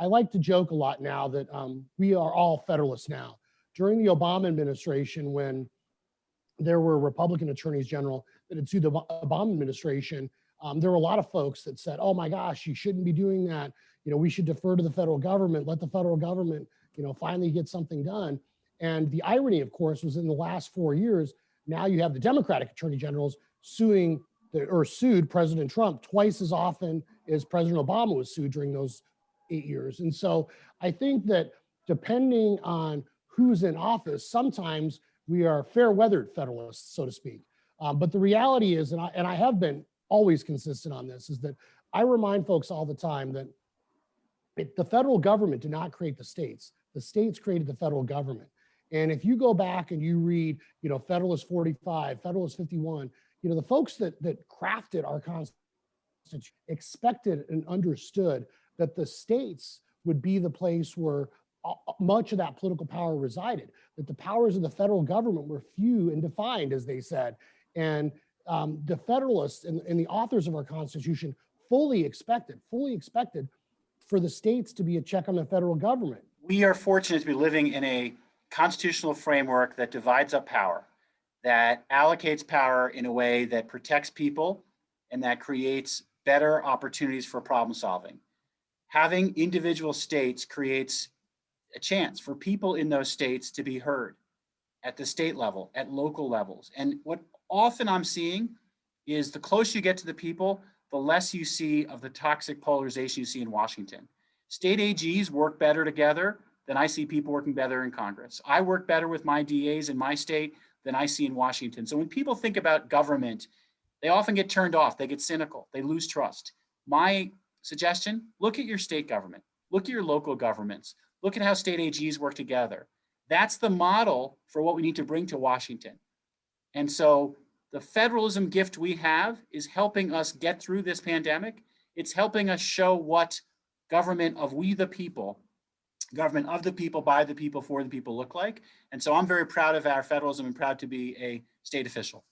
I like to joke a lot now that we are all Federalists now. During the Obama administration, when there were Republican attorneys general that had sued the Obama administration, there were a lot of folks that said, oh my gosh, you shouldn't be doing that. We should defer to the federal government, let the federal government, finally get something done. And the irony, of course, was in the last 4 years, now you have the Democratic attorney generals sued President Trump twice as often as President Obama was sued during those 8 years. And so I think that depending on who's in office, sometimes we are fair-weathered Federalists, so to speak. But the reality is, and I have been always consistent on this, is that I remind folks all the time that the federal government did not create the states. The states created the federal government. And if you go back and you read, Federalist 45, Federalist 51, the folks that crafted our Constitution expected and understood that the states would be the place where much of that political power resided, that the powers of the federal government were few and defined, as they said. And the Federalists and the authors of our Constitution fully expected for the states to be a check on the federal government. We are fortunate to be living in a constitutional framework that divides up power, that allocates power in a way that protects people and that creates better opportunities for problem solving. Having individual states creates a chance for people in those states to be heard at the state level, at local levels. And what often I'm seeing is the closer you get to the people, the less you see of the toxic polarization you see in Washington. State AGs work better together than I see people working better in Congress. I work better with my DAs in my state than I see in Washington. So when people think about government, they often get turned off, they get cynical, they lose trust. My suggestion, look at your state government, look at your local governments, look at how state AGs work together. That's the model for what we need to bring to Washington. And so the federalism gift we have is helping us get through this pandemic. It's helping us show what government of we the people, government of the people, by the people, for the people look like. And so I'm very proud of our federalism and proud to be a state official.